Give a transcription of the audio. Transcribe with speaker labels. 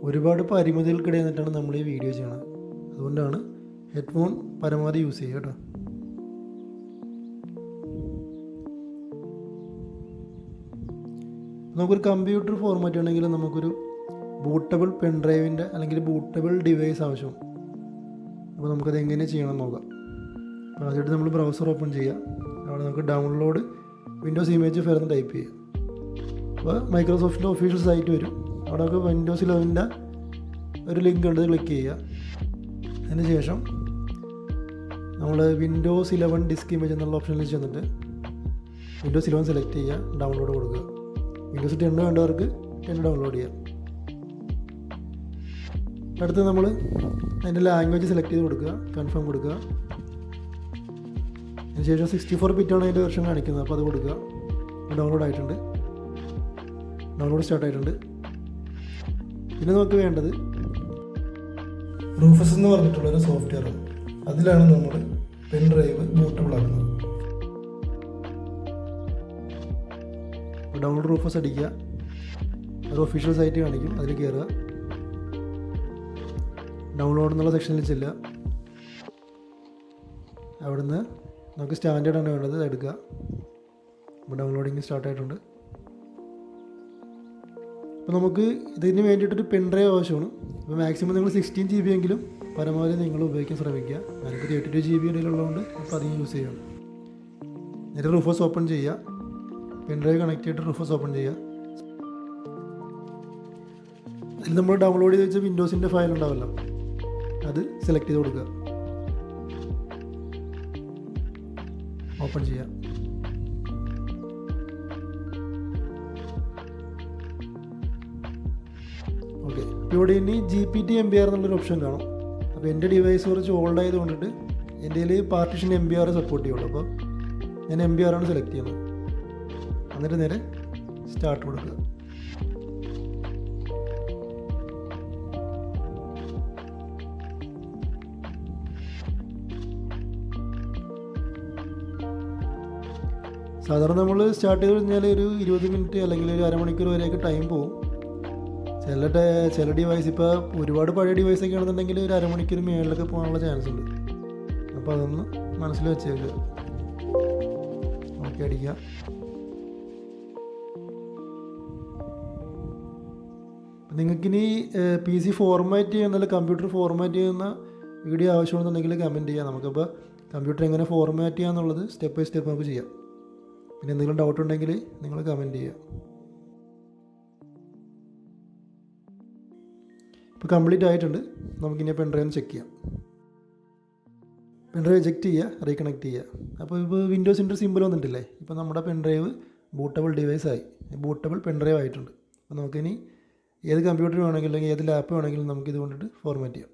Speaker 1: ഒരുപാട് പരിമിതികൾക്കിടയിൽ നിന്നിട്ടാണ് നമ്മൾ ഈ വീഡിയോ ചെയ്യണത്. അതുകൊണ്ടാണ് ഹെഡ്ഫോൺ പരമാവധി യൂസ് ചെയ്യുക കേട്ടോ. നമുക്കൊരു കമ്പ്യൂട്ടർ ഫോർമാറ്റ് ആണെങ്കിൽ നമുക്കൊരു ബൂട്ടബിൾ പെൻഡ്രൈവിൻ്റെ അല്ലെങ്കിൽ ബൂട്ടബിൾ ഡിവൈസ് ആവശ്യം. അപ്പോൾ നമുക്കത് എങ്ങനെ ചെയ്യണം നോക്കാം. അപ്പോൾ ആദ്യമായിട്ട് നമ്മൾ ബ്രൗസർ ഓപ്പൺ ചെയ്യുക. അവിടെ നമുക്ക് ഡൗൺലോഡ് വിൻഡോസ് ഇമേജ് ഫയൽ എന്ന് ടൈപ്പ് ചെയ്യുക. അപ്പോൾ മൈക്രോസോഫ്റ്റിൻ്റെ ഒഫീഷ്യൽ സൈറ്റ് വരും. അവിടെ നമുക്ക് വിൻഡോസ് 11ൻ്റെ ഒരു ലിങ്ക് ഉണ്ട്, ക്ലിക്ക് ചെയ്യുക. അതിന് ശേഷം നമ്മൾ വിൻഡോസ് 11 ഡിസ്ക് ഇമേജ് എന്നുള്ള ഓപ്ഷനിൽ ചെന്നിട്ട് വിൻഡോസ് 11 സെലക്ട് ചെയ്യുക, ഡൗൺലോഡ് കൊടുക്കുക. വിൻഡോസ് 10 വേണ്ടവർക്ക് 10 ഡൗൺലോഡ് ചെയ്യാം. അടുത്ത് നമ്മൾ അതിൻ്റെ ലാംഗ്വേജ് സെലക്ട് ചെയ്ത് കൊടുക്കുക, കൺഫേം കൊടുക്കുക. അതിനുശേഷം 64 ബിറ്റാണ് അതിൻ്റെ വെർഷൻ കാണിക്കുന്നത്, അപ്പോൾ അത് കൊടുക്കുക. ഡൗൺലോഡ് ആയിട്ടുണ്ട്, ഡൗൺലോഡ് സ്റ്റാർട്ട് ആയിട്ടുണ്ട്. പിന്നെ നമുക്ക് വേണ്ടത് റൂഫസ് എന്ന് പറഞ്ഞിട്ടുള്ളൊരു സോഫ്റ്റ്വെയർ. അതിലാണ് നമ്മൾ പെൻ ഡ്രൈവ് ബൂട്ടബിൾ ആക്കുന്നത്. ഡൗൺലോഡ് റൂഫസ് അടിക്കുക, ഒരു ഒഫീഷ്യൽ സൈറ്റ് കാണിക്കും, അതിൽ കയറുക. ഡൗൺലോഡ് എന്നുള്ള സെക്ഷനിൽ ചെല്ലുക. അവിടുന്ന് നമുക്ക് സ്റ്റാൻഡേർഡാണ് വേണ്ടത്, എടുക്കുക. അപ്പോൾ ഡൗൺലോഡിങ് സ്റ്റാർട്ട് ആയിട്ടുണ്ട്. അപ്പോൾ നമുക്ക് ഇതിന് വേണ്ടിയിട്ടൊരു പെൻ ഡ്രൈവ് ആവശ്യമാണ്. അപ്പോൾ മാക്സിമം നിങ്ങൾ 16 GB എങ്കിലും പരമാവധി നിങ്ങൾ ഉപയോഗിക്കാൻ ശ്രമിക്കുക. ഞാനിപ്പോൾ 32 GB ഇടയിലുള്ളതുകൊണ്ട് അപ്പോൾ അധികം യൂസ് ചെയ്യണം. നേരെ റൂഫസ് ഓപ്പൺ ചെയ്യുക, പെൻ ഡ്രൈവ് കണക്ട് ചെയ്തിട്ട് റൂഫസ് ഓപ്പൺ ചെയ്യുക. അതിൽ നമ്മൾ ഡൗൺലോഡ് ചെയ്ത് വെച്ച വിൻഡോസിൻ്റെ ഫയൽ ഉണ്ടാവില്ല, അത് സെലക്ട് ചെയ്ത് കൊടുക്കുക, ഓപ്പൺ ചെയ്യുക. ഓക്കെ, ഇവിടെ ഇനി GPT MBR എന്നുള്ളൊരു ഓപ്ഷൻ കാണും. അപ്പോൾ എൻ്റെ ഡിവൈസ് കുറച്ച് ഓൾഡ് ആയത് കൊണ്ടിട്ട് എൻ്റെ കയ്യിൽ പാർട്ടീഷൻ MBR സപ്പോർട്ട് ചെയ്യുള്ളൂ. അപ്പോൾ ഞാൻ MBR ആണ് സെലക്ട് ചെയ്യുന്നത്. എന്നിട്ട് നേരെ സ്റ്റാർട്ട് കൊടുക്കുക. സാധാരണ നമ്മൾ സ്റ്റാർട്ട് ചെയ്ത് കഴിഞ്ഞാൽ ഒരു 20 മിനിറ്റ് അല്ലെങ്കിൽ ഒരു അരമണിക്കൂർ വരെയൊക്കെ ടൈം പോകും. ചില ഡിവൈസ് ഇപ്പോൾ ഒരുപാട് പഴയ ഡിവൈസൊക്കെ ആണെന്നുണ്ടെങ്കിൽ ഒരു അരമണിക്കൂർ മേളിലൊക്കെ പോകാനുള്ള ചാൻസ് ഉണ്ട്. അപ്പോൾ അതൊന്ന് മനസ്സിൽ വെച്ചേക്കുക. ഓക്കെ അടിക്കുക. നിങ്ങൾക്കിനി PC ഫോർമാറ്റ് ചെയ്യുന്ന കമ്പ്യൂട്ടർ ഫോർമാറ്റ് ചെയ്യുന്ന വീഡിയോ ആവശ്യമാണെന്നുണ്ടെങ്കിൽ കമൻറ്റ് ചെയ്യാം. നമുക്കപ്പോൾ കമ്പ്യൂട്ടർ എങ്ങനെ ഫോർമാറ്റ് ചെയ്യാന്നുള്ളത് സ്റ്റെപ്പ് ബൈ സ്റ്റെപ്പ് നമുക്ക് ചെയ്യാം. പിന്നെ എന്തെങ്കിലും ഡൗട്ട് ഉണ്ടെങ്കിൽ നിങ്ങൾ കമൻറ്റ് ചെയ്യുക. ഇപ്പോൾ കംപ്ലീറ്റ് ആയിട്ടുണ്ട്. നമുക്കിനി പെൻ ഡ്രൈവ് ചെക്ക് ചെയ്യാം. പെൻ ഡ്രൈവ് എജക്റ്റ് ചെയ്യുക, റീകണക്ട് ചെയ്യുക. അപ്പോൾ ഇപ്പോൾ വിൻഡോസിൻ്റെ സിമ്പിൾ വന്നിട്ടില്ലേ, ഇപ്പോൾ നമ്മുടെ പെൻ ഡ്രൈവ് ബൂട്ടബിൾ ഡിവൈസായി, ബൂട്ടബിൾ പെൻ ഡ്രൈവ് ആയിട്ടുണ്ട്. അപ്പോൾ നമുക്കിനി ഏത് കമ്പ്യൂട്ടർ വേണമെങ്കിലും അല്ലെങ്കിൽ ഏത് ലാപ്പ് വേണമെങ്കിലും നമുക്കിത് കൊണ്ടിട്ട് ഫോർമാറ്റ് ചെയ്യാം.